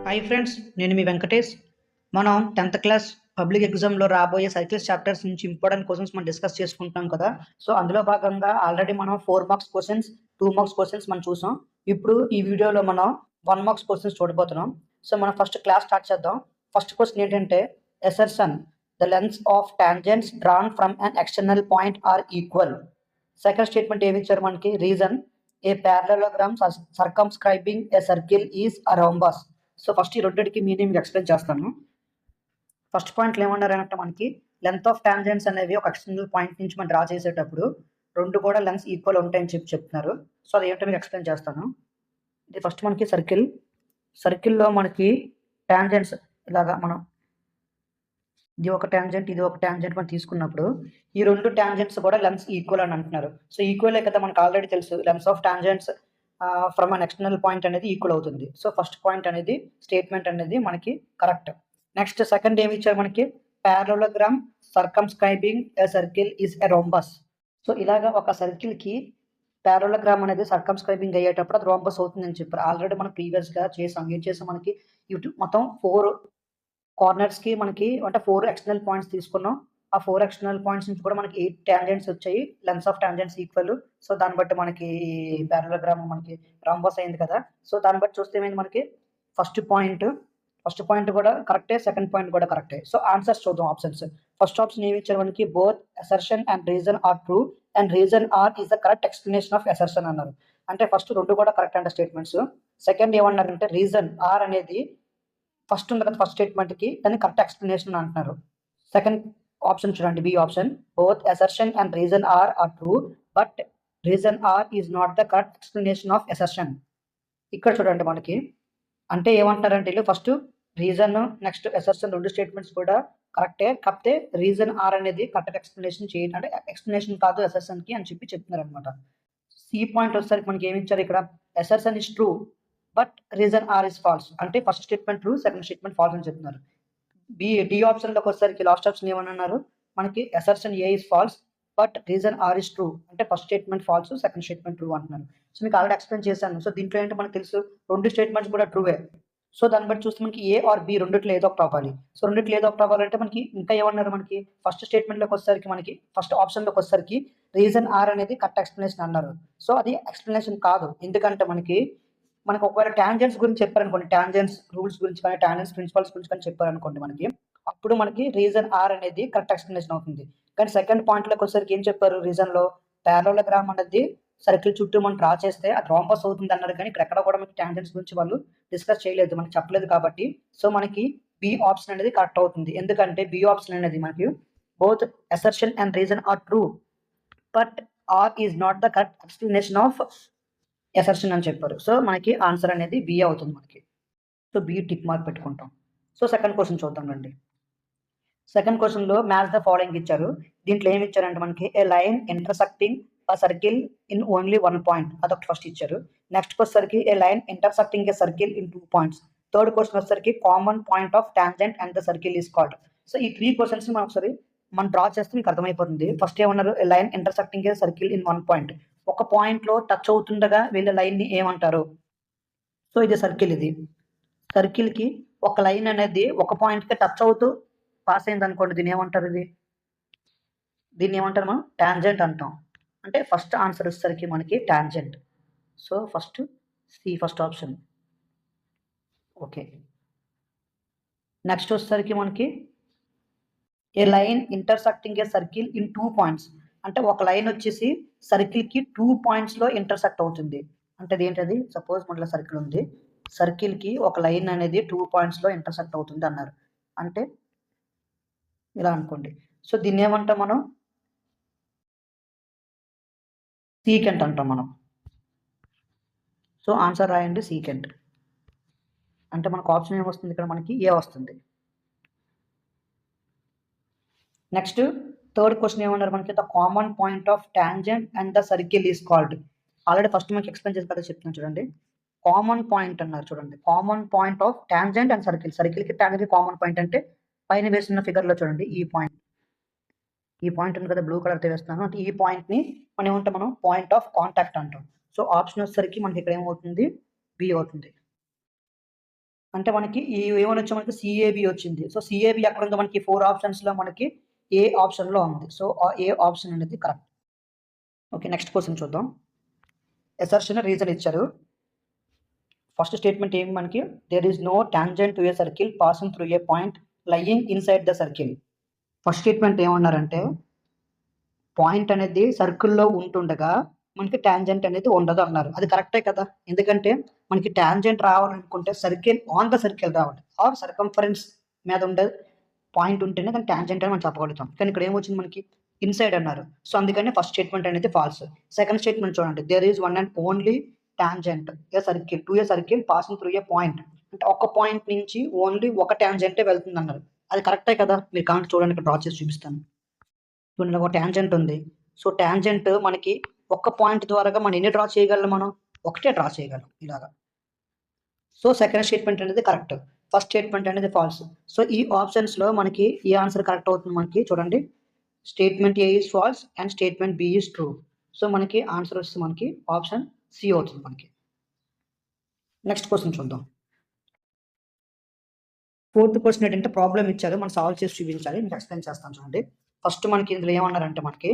Hi friends, నేను మీ వెంకటేష్. మనం 10th class public ఎగ్జామ్లో రాబోయే సర్కిల్స్ చాప్టర్స్ నుంచి ఇంపార్టెంట్ క్వశ్చన్స్ మనం డిస్కస్ చేసుకుంటున్నాం కదా. సో అందులో భాగంగా ఆల్రెడీ మనం 4 మార్క్స్ క్వశ్చన్స్, 2 మార్క్స్ క్వశ్చన్స్ మనం చూసాం. ఇప్పుడు ఈ వీడియోలో మనం 1 మార్క్స్ క్వశ్చన్స్ చూడబోతున్నాం. సో మనం ఫస్ట్ క్లాస్ స్టార్ట్ చేద్దాం. ఫస్ట్ క్వశ్చన్ ఏంటంటే, assertion the lengths of tangents drawn from an external point are equal. Second statement ఏమి ఇచ్చారు మనకి, reason A parallelogram circumscribing a circle is a rhombus. So first ఈ రెండింటికి meaning explain చేస్తాను. First పాయింట్లు ఏమన్నారంటే, మనకి లెంత్ ఆఫ్ టాంజెంట్స్ అనేవి ఒక ఎక్స్టర్నల్ పాయింట్ నుంచి మనం డ్రా చేసేటప్పుడు రెండు కూడా లెంగ్స్ ఈక్వల్ ఉంటాయని చెప్తున్నారు. సో అది ఏంటో మీకు ఎక్స్ప్లెయిన్ చేస్తాను. ఇది ఫస్ట్ మనకి సర్కిల్లో మనకి టాంజెంట్స్ ఇలాగా మనం ఇది ఒక టాంజెంట్ మనం తీసుకున్నప్పుడు ఈ రెండు టాంజెంట్స్ కూడా లెంగ్స్ ఈక్వల్ అని అంటున్నారు. సో ఈక్వల్ కదా మనకు ఆల్రెడీ తెలుసు, lungs of tangents from an external point అనేది ఈక్వల్ అవుతుంది. సో ఫస్ట్ పాయింట్ అనేది స్టేట్మెంట్ అనేది మనకి కరెక్ట్. నెక్స్ట్ సెకండ్ ఏమి ఇచ్చారు మనకి, parallelogram circumscribing a circle is a rhombus. So ఇలాగా ఒక సర్కిల్ కి parallelogram అనేది సర్కమ్స్క్రైబింగ్ అయ్యేటప్పుడు అది రోంబస్ అవుతుందని చెప్పారు. ఆల్రెడీ మనం ప్రీవియస్ గా చేసాం. ఏం చేసాం, మనకి ఇటు మొత్తం 4 కార్నర్స్ కి మనకి అంటే 4 ఎక్స్టర్నల్ పాయింట్స్ తీసుకున్నాం. ఆ 4 ఎక్స్టర్నల్ పాయింట్స్ నుంచి కూడా మనకి 8 టాంజెంట్స్ వచ్చాయి. Lens of tangents equal. So దాన్ని బట్టి మనకి పారలోగ్రామ్ మనకి రాంబస్ అయింది కదా. సో దాన్ని బట్టి చూస్తే ఏమైంది, మనకి ఫస్ట్ పాయింట్ కూడా కరెక్టే, సెకండ్ పాయింట్ కూడా కరెక్టే. సో ఆన్సర్స్ చూద్దాం. ఆప్షన్స్, ఫస్ట్ ఆప్షన్ ఏమి ఇచ్చారు మనకి, both assertion and reason are true and reason R is the correct explanation of assertion అన్నారు. అంటే ఫస్ట్ రెండు కూడా కరెక్ట్ అంటే స్టేట్మెంట్స్. సెకండ్ ఏమన్నారంటే, రీజన్ ఆర్ అనేది ఫస్ట్ ఉంది కదా, ఫస్ట్ స్టేట్మెంట్ కి దాన్ని కరెక్ట్ ఎక్స్ప్లెనేషన్ అంటున్నారు. సెకండ్ ఆప్షన్ చూడండి, B option, both assertion and reason are true but reason R is not the correct explanation of assertion. ఇక్కడ చూడండి మనకి అంటే ఏమంటున్నారంటే, వీళ్ళు ఫస్ట్ రీజన్ నెక్స్ట్ అసర్షన్ రెండు స్టేట్మెంట్స్ కూడా కరెక్టే, కాకపోతే రీజన్ ఆర్ అనేది కరెక్ట్ ఎక్స్ప్లెనేషన్ చేయండి అంటే ఎక్స్ప్లెనేషన్ కాదు అసర్షన్ కి అని చెప్తున్నారు అనమాట. సి పాయింట్ వచ్చేసరికి మనకి ఏమి ఇచ్చారు ఇక్కడ, assertion is true but reason R is false. అంటే first statement true, second statement false అని చెప్తున్నారు. డి ఆప్షన్ లోకి వచ్చేసరికి లాస్ట్ ఆప్షన్ ఏమన్నారు, మనకి assertion A is false but reason R is true. అంటే first statement false, second statement true అంటున్నారు. So మీకు ఆల్రెడీ ఎక్స్ప్లెయిన్ చేశాను. సో దీంట్లో ఏంటో మనకు తెలుసు, రెండు స్టేట్మెంట్స్ కూడా ట్రూవే. సో దాన్ని బట్టి చూస్తే మనకి ఏ ఆర్ బి రెండిట్లో ఏదో ఒకటి అవ్వాలి. సో రెండిట్లో ఏదో ఒకటి అవ్వాలంటే మనకి ఇంకా ఏమన్నారు, మనకి ఫస్ట్ స్టేట్మెంట్ లోకి వచ్చేసరికి మనకి ఫస్ట్ ఆప్షన్ లోకి వచ్చేసరికి రీజన్ ఆర్ అనేది కరెక్ట్ ఎక్స్ప్లెనేషన్ అన్నారు. సో అది ఎక్స్ప్లెనేషన్ కాదు. ఎందుకంటే మనకి ఒకవేళ టాంజెంట్స్ గురించి చెప్పారనుకోండి, టాంజెంట్స్ రూల్స్ గురించి కానీ టాంజెంట్స్ ప్రిన్సిపల్స్ గురించి కానీ చెప్పారనుకోండి మనకి, అప్పుడు మనకి రీజన్ ఆర్ అనేది కరెక్ట్ ఎక్స్ప్లెనేషన్ అవుతుంది. కానీ సెకండ్ పాయింట్ లోకి వచ్చేసరికి ఏం చెప్పారు, రీజన్ లో పారలోగ్రామ్ అనేది సర్కిల్ చుట్టూ మనం డ్రా చేస్తే అది రాంబస్ అవుతుంది అన్నారు. కానీ ఇక్కడ ఎక్కడ కూడా మనకి టాంజెంట్స్ గురించి వాళ్ళు డిస్కస్ చేయలేదు, మనకి చెప్పలేదు. కాబట్టి సో మనకి బి ఆప్షన్ అనేది కరెక్ట్ అవుతుంది. ఎందుకంటే బి ఆప్షన్ అనేది మనకి both assertion and reason are true but R is not the correct explanation of assertion అని చెప్పారు. సో మనకి ఆన్సర్ అనేది బి అవుతుంది మనకి. సో బి టిక్ మార్క్ పెట్టుకుంటాం. సో సెకండ్ క్వశ్చన్ చూద్దాం రండి. సెకండ్ క్వశ్చన్ లో మ్యాచ్ ద ఫాలోయింగ్ ఇచ్చారు. దీంట్లో ఏమి ఇచ్చారంటే మనకి, a line intersecting a circle in only one point, అదొక ఫస్ట్ ఇచ్చారు. నెక్స్ట్ వచ్చేసరికి a line intersecting a circle in 2 points. Third question వచ్చేసరికి common point of tangent and the circle is called. So ఈ 3 క్వశ్చన్స్ మనం ఒకసారి draw చేస్తే మీకు అర్థమైపోతుంది. ఫస్ట్ ఏమన్నారు, a line intersecting a circle in 1 point. ఒక పాయింట్ లో టచ్ అవుతుండగా వీళ్ళ లైన్ ని ఏమంటారు. సో ఇది సర్కిల్, ఇది సర్కిల్ కి ఒక లైన్ అనేది ఒక పాయింట్ కి టచ్ అవుతూ పాస్ అయింది అనుకోండి, దీన్ని ఏమంటారు, దీన్ని ఏమంటారు మనం, టాంజెంట్ అంటాం. అంటే ఫస్ట్ ఆన్సర్ వచ్చేసరికి మనకి tangent. So first C, first option. Okay, next వచ్చేసరికి మనకి a line intersecting a circle in 2 points. అంటే ఒక లైన్ వచ్చేసి సర్కిల్ కి 2 points లో ఇంటర్సెక్ట్ అవుతుంది. అంటే ఏంటది, సపోజ్ మన సర్కిల్ ఉంది, సర్కిల్ కి ఒక లైన్ అనేది 2 points లో ఇంటర్సెక్ట్ అవుతుంది అన్నారు. అంటే ఇలా అనుకోండి. సో దీన్ని ఏమంటాం మనం, సీకెంట్ అంటాం మనం. సో ఆన్సర్ రాయండి, సీకెంట్. అంటే మనకు ఆప్షన్ ఏమొస్తుంది ఇక్కడ, మనకి ఏ వస్తుంది. నెక్స్ట్ థర్డ్ క్వశ్చన్ ఏమన్నారు మనకి, the common point of tangent and the circle is called. Already first మనకి ఎక్స్ప్లెయిన్ చేసి కదా చెప్తున్నాను చూడండి. కామన్ పాయింట్ అన్నారు చూడండి, common point of tangent and circle కి టాంజెంట్ కామన్ పాయింట్ అంటే పైన వేసిన ఫిగర్ లో చూడండి, ఈ పాయింట్ ఉంది కదా, బ్లూ కలర్ తో వేస్తున్నాను. అంటే ఈ పాయింట్ ని మనం ఏమంటాం, మనం పాయింట్ ఆఫ్ కాంటాక్ట్ అంటాం. సో ఆప్షన్ వచ్చేసరికి మనకి ఇక్కడ ఏమవుతుంది, బి అవుతుంది. అంటే మనకి ఈ ఏమని వచ్చి మనకి సిఏబి వచ్చింది. సో సిఏబి ఎక్కడ ఉంది మనకి 4 ఆప్షన్స్‌లో మనకి ఏ ఆప్షన్‌లో ఉంది. సో ఏ ఆప్షన్ అనేది కరెక్ట్. ఓకే. నెక్స్ట్ క్వెషన్ చూద్దాం. అసర్షన్ రీజన్ ఇచ్చారు. ఫస్ట్ స్టేట్మెంట్ ఏమి మనకి there is no tangent to a circle passing through a point lying inside the circle. First statement ఏమన్నారంటే పాయింట్ అనేది సర్కిల్‌లో ఉంటుండగా మనకి టాంజెంట్ అనేది ఉండదు అన్నారు. అది కరెక్టే కదా! ఎందుకంటే మనకి టాంజెంట్ రావాలనుకుంటే సర్కిల్ ఆన్ ద సర్కిల్ రావాలి. ఆర్ సర్కంఫరెన్స్ మీద ఉండే పాయింట్ ఉంటేనే దాన్ని టాంజెంట్ అని మనం చెప్పగలుగుతాం. కానీ ఇక్కడ ఏమొచ్చింది మనకి ఇన్సైడ్ అన్నారు. సో అందుకని ఫస్ట్ స్టేట్మెంట్ అనేది ఫాల్స్. సెకండ్ స్టేట్మెంట్ చూడండి. There is one and only tangent a circle to a circle passing through a point. అంటే ఒక పాయింట్ నుంచి ఓన్లీ ఒక టాంజెంటే వెళ్తుందన్నారు. అది కరెక్టే కదా! మీరు కావాలంటే చూడండి ఇక్కడ డ్రా చేసి చూపిస్తాను. చూడండి ఒక టాంజెంట్ ఉంది. సో టాంజెంట్ మనకి ఒక్క పాయింట్ ద్వారాగా మనం ఎన్ని డ్రా చేయగలం మనం? ఒకటే డ్రా చేయగలం ఇలాగా. సో సెకండ్ స్టేట్మెంట్ అనేది కరెక్ట్. ఫస్ట్ స్టేట్మెంట్ అనేది ఫాల్స్. సో ఈ ఆప్షన్స్‌లో మనకి ఏ ఆన్సర్ కరెక్ట్ అవుతుంది మనకి చూడండి. Statement A is false and statement B is true. So మనకి ఆన్సర్ వచ్చేసి మనకి ఆప్షన్ సి అవుతుంది మనకి. నెక్స్ట్ క్వెషన్ చూద్దాం. ఫోర్త్ క్వెషన్ ఏంటంటే ప్రాబ్లమ్ ఇచ్చారు. మనం సాల్వ్ చేసి చూపించాలి. మీకు ఎక్స్‌ప్లెయిన్ చేస్తాను చూడండి. ఫస్ట్ మనకి ఇందులో ఏమన్నారంటే మనకి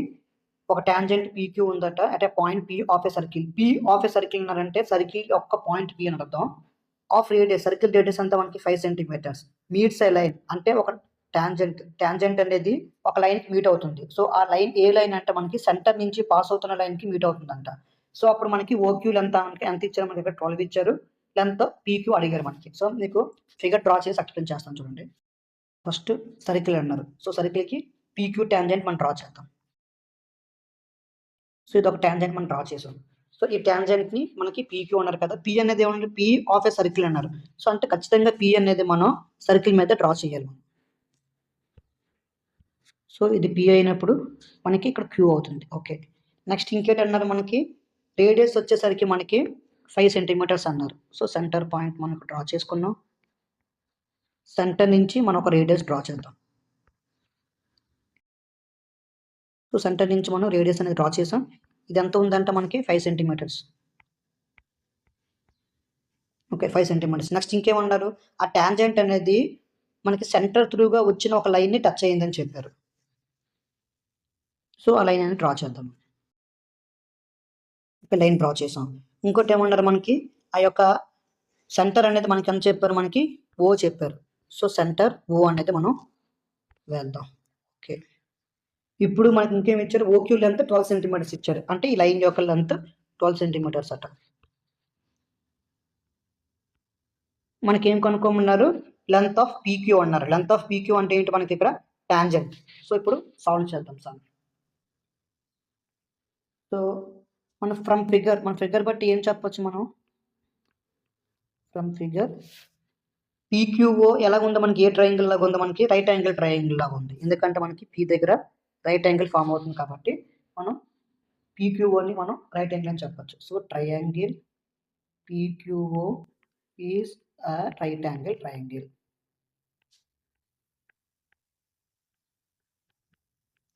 ఒక టాంజెంట్ పీక్యూ ఉందట at a point P of a circle. P of a circle అన్నారంటే సర్కిల్ యొక్క పాయింట్ పి అని అర్థం. ఆఫ్ రేడియస్ సర్కిల్ రేడియస్ అంతా మనకి 5 సెంటీమీటర్స్. మీట్స్ ఏ లైన్ అంటే ఒక టాంజెంట్ అనేది ఒక లైన్‌కి మీట్ అవుతుంది. సో ఆ లైన్ ఏ లైన్ అంటే మనకి సెంటర్ నుంచి పాస్ అవుతున్న లైన్‌కి మీట్ అవుతుందంట. సో అప్పుడు మనకి ఓక్యూ లెంత్ మనకి ఎంత ఇచ్చారు మనకి ఇక్కడ 12 ఇచ్చారు. లెంత్ పీక్యూ అడిగారు మనకి. సో మీకు ఫిగర్ డ్రా చేసి ఎక్స్‌ప్లెయిన్ చేస్తాను చూడండి. ఫస్ట్ సర్కిల్ అన్నారు. సో సర్కిల్‌కి పీక్యూ టాంజెంట్ మనం డ్రా చేద్దాం. సో ఇదొక టాంజెంట్ మనం డ్రా చేసాం. సో ఈ టాంజెంట్‌ని మనకి పీక్యూ అన్నారు కదా! పి అనేది ఏమన్నారు? పి ఆఫ్ ఏ సర్కిల్ అన్నారు. సో అంటే ఖచ్చితంగా పి అనేది మనం సర్కిల్ మీద డ్రా చేయాలి. సో ఇది పి అయినప్పుడు మనకి ఇక్కడ క్యూ అవుతుంది. ఓకే. నెక్స్ట్ ఇంకేంటన్నారు మనకి రేడియస్ వచ్చేసరికి మనకి 5 సెంటీమీటర్స్ అన్నారు. సో సెంటర్ పాయింట్ మనకు డ్రా చేసుకున్నాం. సెంటర్ నుంచి మనం ఒక రేడియస్ డ్రా చేద్దాం. సో సెంటర్ నుంచి మనం రేడియస్ అనేది డ్రా చేసాం. ఇది ఎంత ఉందంటే మనకి 5 సెంటీమీటర్స్. ఓకే. 5 సెంటీమీటర్స్. నెక్స్ట్ ఇంకేమన్నారు? ఆ టాంజెంట్ అనేది మనకి సెంటర్ త్రూగా వచ్చిన ఒక లైన్‌ని టచ్ అయిందని చెప్పారు. సో ఆ లైన్ అనేది డ్రా చేద్దాం. ఒక లైన్ డ్రా చేసాం. ఇంకోటి ఏమన్నారు మనకి ఆ యొక్క సెంటర్ అనేది మనకి ఎంత చెప్పారు మనకి ఓ చెప్పారు. సో సెంటర్ ఓ అనేది మనం వేద్దాం. ఓకే. ఇప్పుడు మనకి ఇంకేమి ఇచ్చారు? ఓక్యూ లెంత్ 12 సెంటీమీటర్స్ ఇచ్చారు. అంటే ఈ లైన్ యొక్క లెంత్ 12 సెంటీమీటర్స్ అట. మనకేం కనుక్కోమన్నారు? లెంత్ ఆఫ్ పీక్యూ అన్నారు. లెంత్ ఆఫ్ పీక్యూ అంటే ఏంటి మనకి ఇక్కడ టాంజెంట్. సో ఇప్పుడు సాల్వ్ చేద్దాం సమ్. సో మన ఫిగర్ బట్టి ఏం చెప్పొచ్చు మనం? ఫ్రమ్ ఫిగర్ పీక్యూఓ ఎలాగుందో మనకి ఏ ట్రయాంగిల్ లాగా ఉందో మనకి రైట్ యాంగిల్ ట్రయాంగిల్ లాగా ఉంది. ఎందుకంటే మనకి పి దగ్గర రైట్ యాంగిల్ ఫామ్ అవుతుంది కాబట్టి మనం పీక్యూఓని మనం రైట్ యాంగిల్ అని చెప్పొచ్చు. So triangle PQO is a right angle triangle.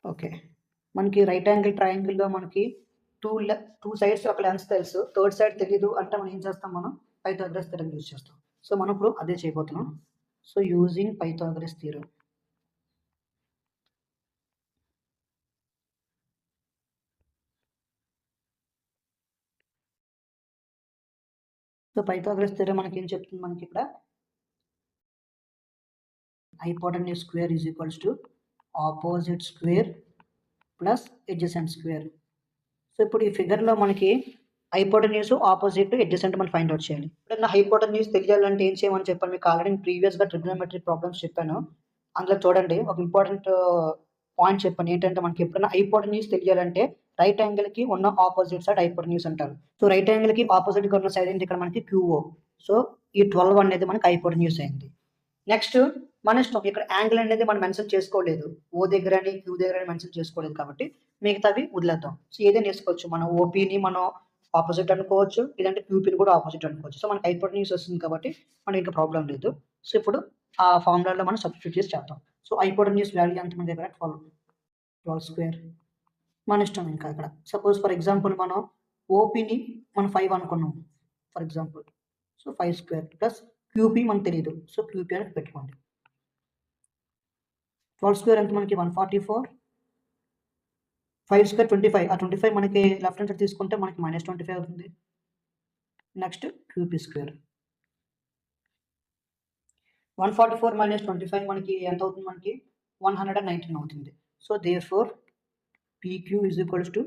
Okay. మనకి రైట్ యాంగిల్ ట్రయాంగిల్‌లో మనకి 2 సైడ్స్ ఒక లెన్స్ తెలుసు. థర్డ్ సైడ్ తెలీదు అంటే మనం ఏం చేస్తాం మనం పైథాగరస్ థియరం యూజ్ చేస్తాం. సో మనం ఇప్పుడు అదే చేయబోతున్నాం. So using Pythagoras theorem. So Pythagoras theorem మనకి ఏం చెప్తుంది మనకి ఇక్కడ hypotenuse square is equals to opposite square plus adjacent square. So ఇప్పుడు ఈ ఫిగర్‌లో మనకి హైపోటెన్యూస్, ఆపోజిట్, అడ్జసెంట్ మనం ఫైండ్ అవుట్ చేయాలి. ఎప్పుడన్నా హైపోటెన్యూస్ తెలియాలంటే ఏం చేయమని చెప్పాను మీకు ఆల్రెడీ ప్రీవియస్‌గా ట్రిగ్నోమెట్రీ ప్రాబ్లమ్స్ చెప్పాను. అందులో చూడండి ఒక ఇంపార్టెంట్ పాయింట్ చెప్పాను. ఏంటంటే మనకి ఎప్పుడైనా హైపోటెన్యూస్ తెలియాలంటే రైట్ యాంగిల్‌కి ఉన్న ఆపోజిట్ సైడ్ హైపోటెన్యూస్ అంటారు. సో రైట్ యాంగిల్‌కి ఆపోజిట్‌గా ఉన్న సైడ్ ఏంటి ఇక్కడ మనకి క్యూఓ. సో ఈ 12 అనేది మనకి హైపోటెన్యూస్ అయింది. నెక్స్ట్ మన ఇష్టం. ఇక్కడ యాంగిల్ అనేది మనం మెన్షన్ చేసుకోలేదు. ఓ దగ్గరని, క్యూ దగ్గరని మెన్షన్ చేసుకోలేదు కాబట్టి మిగతావి వదిలేద్దాం. సో ఏదైనా వేసుకోవచ్చు. మనం ఓపీని మనం ఆపోజిట్ అనుకోవచ్చు. లేదంటే క్యూపీని కూడా ఆపోజిట్ అనుకోవచ్చు. సో మనకి హైపోటెన్యూస్ వస్తుంది కాబట్టి మనకి ఇంకా ప్రాబ్లమ్ లేదు. సో ఇప్పుడు ఆ ఫార్ములాలో మనం సబ్స్టిట్యూట్ చేసి చేద్దాం. సో హైపోటెన్యూస్ వాల్యూ ఎంత మన దగ్గర 12 స్క్వేర్. మన ఇష్టం ఇంకా ఇక్కడ. సపోజ్ ఫర్ ఎగ్జాంపుల్ మనం ఓపీని మనం 5 అనుకున్నాం. For example. So 5 square plus QP మనకు తెలియదు, సో క్యూపీ అని పెట్టుకోండి. 12 స్క్వేర్ అంటే మనకి 144, 5 స్క్వేర్ 25, ఆ 25 మనకి లెఫ్ట్ హ్యాండ్ సైడ్ తీసుకుంటే మనకి -25 అవుతుంది. నెక్స్ట్ క్యూపీ స్క్వేర్ 144 - 25 మనకి ఎంత అవుతుంది, మనకి 119 అవుతుంది. So therefore PQ is equals to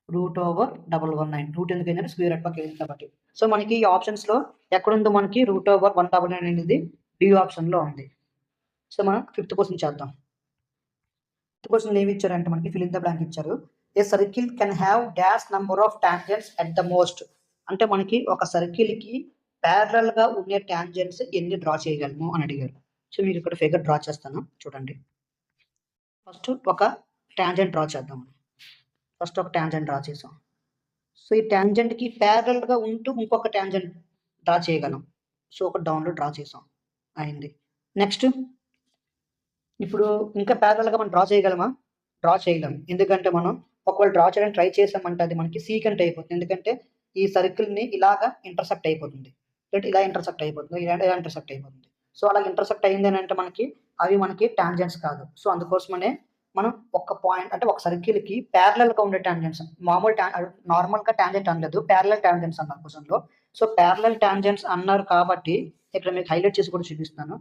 √119. Root ఎందుకైనా స్క్వేర్ అట్ పక్క వెళ్ళింది కాబట్టి. సో మనకి ఈ ఆప్షన్స్లో ఎక్కడుందో మనకి √119 అనేది డి ఆప్షన్లో ఉంది. సో మనం 5th క్వశ్చన్ చేద్దాం. 5th క్వశ్చన్ ఏమి ఇచ్చారంటే మనకి ఫిల్ ఇన్ ద బ్లాంక్ ఇచ్చారు. A circle can have dash number of tangents at the most. అంటే మనకి ఒక సర్కిల్కి ప్యారలల్ గా ఉండే టాంజెంట్స్ ఎన్ని డ్రా చేయగలము అని అడిగారు. సో మీకు ఇక్కడ ఫిగర్ డ్రా చేస్తాను చూడండి. ఫస్ట్ ఒక టాంజెంట్ డ్రా చేద్దాం. ఫస్ట్ ఒక టాంజెంట్ డ్రా చేసాం. సో ఈ టాంజెంట్ కి ప్యారలల్ గా ఉంటూ ఇంకొక టాంజెంట్ డ్రా చేయగలం. సో ఒక డౌన్లో డ్రా చేసాం, అయింది. నెక్స్ట్ ఇప్పుడు ఇంకా ప్యారలల్ గా మనం డ్రా చేయగలమా? డ్రా చేయలేం. ఎందుకంటే మనం ఒకవేళ డ్రా చేయడానికి ట్రై చేసామంటే అది మనకి సీకెంట్ అయిపోతుంది. ఎందుకంటే ఈ సర్కిల్ ని ఇలాగా ఇంటర్సెక్ట్ అయిపోతుంది, ఇలా ఇంటర్సెక్ట్ అయిపోతుంది, ఇలా ఇంటర్సెక్ట్ అయిపోతుంది. సో అలా ఇంటర్సెక్ట్ అయింది అని అంటే మనకి అవి మనకి టాంజెంట్స్ కాదు. సో అందుకోసమనే మనం ఒక పాయింట్ అంటే ఒక సర్కిల్ కి ప్యారలల్ గా ఉండే టాంజెంట్స్, మామూలు నార్మల్ గా టాంజెంట్ అనలేదు, ప్యారలల్ టాంజెంట్స్ అన్నారు క్వశ్చన్ లో. సో ప్యారలల్ టాంజెంట్స్ అన్నారు కాబట్టి ఇక్కడ మీకు హైలైట్ చేసి కూడా చూపిస్తాను.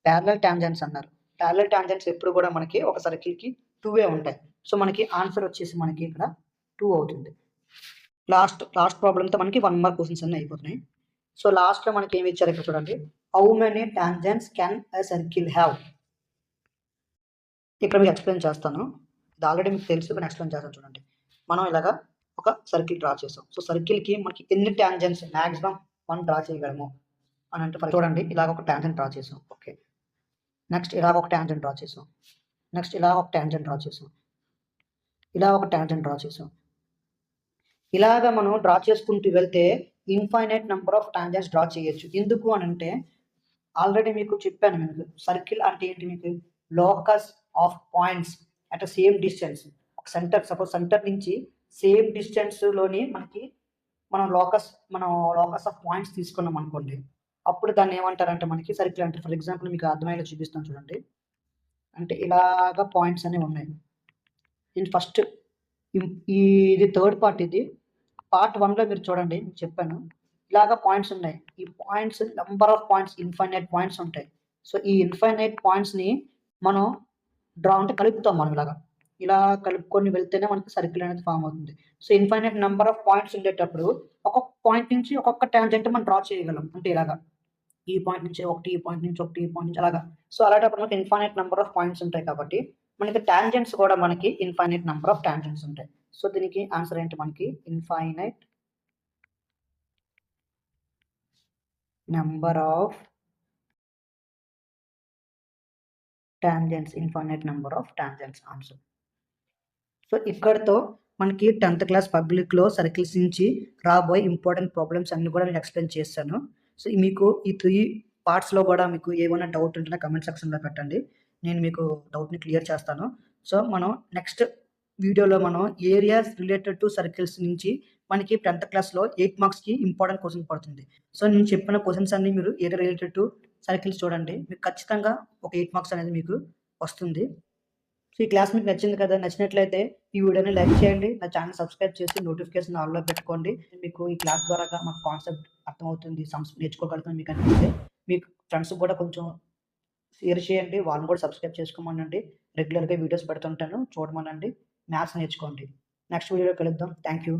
ప్యారలల్ టాంజెంట్స్ అన్నారు. ప్యారలల్ టాంజెంట్స్ ఎప్పుడు కూడా మనకి ఒక సర్కిల్ కి 2 ఉంటాయి. సో మనకి ఆన్సర్ వచ్చేసి మనకి ఇక్కడ 2 అవుతుంది. లాస్ట్ ప్రాబ్లంతో మనకి 1 మార్క్ క్వశ్చన్స్ అన్నీ అయిపోతున్నాయి. సో లాస్ట్ లో మనకి ఏమి ఇచ్చారు ఇక్కడ చూడండి. How many tangents can a circle have. ఇక్కడ మీకు ఎక్స్ప్లెయిన్ చేస్తాను. ఇది ఆల్రెడీ మీకు తెలుసు కానీ ఎక్స్ప్లెయిన్ చేస్తాను చూడండి. మనం ఇలాగా ఒక సర్కిల్ డ్రా చేసాం. సో సర్కిల్ కి మనకి ఎన్ని టాంజెంట్స్ మాక్సిమం 1 డ్రా చేయగలము అని అంటే చూడండి. ఇలాగ ఒక టాంజెంట్ డ్రా చేసాం. ఓకే, నెక్స్ట్ ఇలాగ ఒక టాంజెంట్ డ్రా చేసాం. నెక్స్ట్ ఇలా ఒక టాంజెంట్ డ్రా చేసాం. ఇలా ఒక టాంజెంట్ డ్రా చేసాం. ఇలాగ మనం డ్రా చేసుకుంటూ వెళ్తే infinite number of tangents draw చేయొచ్చు. ఎందుకు అని అంటే ఆల్రెడీ మీకు చెప్పాను. మీకు సర్కిల్ అంటే ఏంటి, మీకు locus of points at same distance. ఒక సెంటర్, సపోజ్ సెంటర్ నుంచి సేమ్ డిస్టెన్స్ లోని మనకి మనం లోకస్ ఆఫ్ పాయింట్స్ తీసుకున్నాం అనుకోండి, అప్పుడు దాన్ని ఏమంటారంటే మనకి సర్కిల్ అంటారు. ఫర్ ఎగ్జాంపుల్ మీకు అర్థమయ్యేలా చూపిస్తాను చూడండి. అంటే ఇలాగా పాయింట్స్ అనేవి ఉన్నాయి. నేను ఫస్ట్ ఇది థర్డ్ పార్ట్, ఇది పార్ట్ 1లో మీరు చూడండి, నేను చెప్పాను ఇలాగా పాయింట్స్ ఉన్నాయి. ఈ points number of points, infinite points ఉంటాయి. సో ఈ ఇన్ఫైనైట్ పాయింట్స్ ని మనం డ్రా అంటే కలుపుతాం. మనం ఇలా కలుపుకొని వెళ్తేనే మనకి సర్కిల్ అనేది ఫామ్ అవుతుంది. So infinite number of points ఉండేటప్పుడు ఒక్కొక్క పాయింట్ నుంచి ఒక్కొక్క టాంజెంట్ మనం డ్రా చేయగలం. అంటే ఇలాగా ఈ పాయింట్ నుంచి ఒకటి, ఈ పాయింట్ నుంచి ఒకటి, ఈ పాయింట్ నుంచి అలాగా. సో అలాంటప్పుడు మనకి ఇన్ఫైనైట్ నెంబర్ ఆఫ్ పాయింట్స్ ఉంటాయి కాబట్టి మనకి టాంజెంట్స్ కూడా మనకి ఇన్ఫైనైట్ నెంబర్ ఆఫ్ టాంజెంట్స్ ఉంటాయి. సో దీనికి ఆన్సర్ ఏంటి, మనకి infinite number of tangents, infinite number of tangents answer. So ఇక్కడతో మనకి 10th క్లాస్ పబ్లిక్లో సర్కిల్స్ నుంచి రాబోయే ఇంపార్టెంట్ ప్రాబ్లమ్స్ అన్ని కూడా నేను ఎక్స్ప్లెయిన్ చేస్తాను. సో మీకు ఈ 3 పార్ట్స్లో కూడా మీకు ఏమైనా డౌట్ ఉంటే కమెంట్ సెక్షన్లో పెట్టండి, నేను మీకు డౌట్ని క్లియర్ చేస్తాను. సో మనం నెక్స్ట్ వీడియోలో మనం ఏరియాస్ రిలేటెడ్ టు సర్కిల్స్ నుంచి మనకి 10th క్లాస్లో 8 మార్క్స్కి ఇంపార్టెంట్ క్వశ్చన్ పడుతుంది. సో నేను చెప్పిన క్వశ్చన్స్ అన్ని మీరు ఏరియా రిలేటెడ్ టు సర్కిల్స్ చూడండి, మీకు ఖచ్చితంగా ఒక 8 మార్క్స్ అనేది మీకు వస్తుంది. సో ఈ క్లాస్ మీకు నచ్చింది కదా, నచ్చినట్లయితే ఈ వీడియోని లైక్ చేయండి, నా ఛానల్ సబ్స్క్రైబ్ చేసి నోటిఫికేషన్ ఆన్లో పెట్టుకోండి. మీకు ఈ క్లాస్ ద్వారా మాకు కాన్సెప్ట్ అర్థమవుతుంది, నేర్చుకోగలుగుతాం మీకు అనిపిస్తే మీకు ఫ్రెండ్స్ కూడా కొంచెం షేర్ చేయండి, వాళ్ళని కూడా సబ్స్క్రైబ్ చేసుకోమనండి. రెగ్యులర్గా వీడియోస్ పెడుతుంటాను, చూడమనండి, మ్యాథ్స్ నేర్చుకోండి. నెక్స్ట్ వీడియోలో కలుద్దాం. Thank you.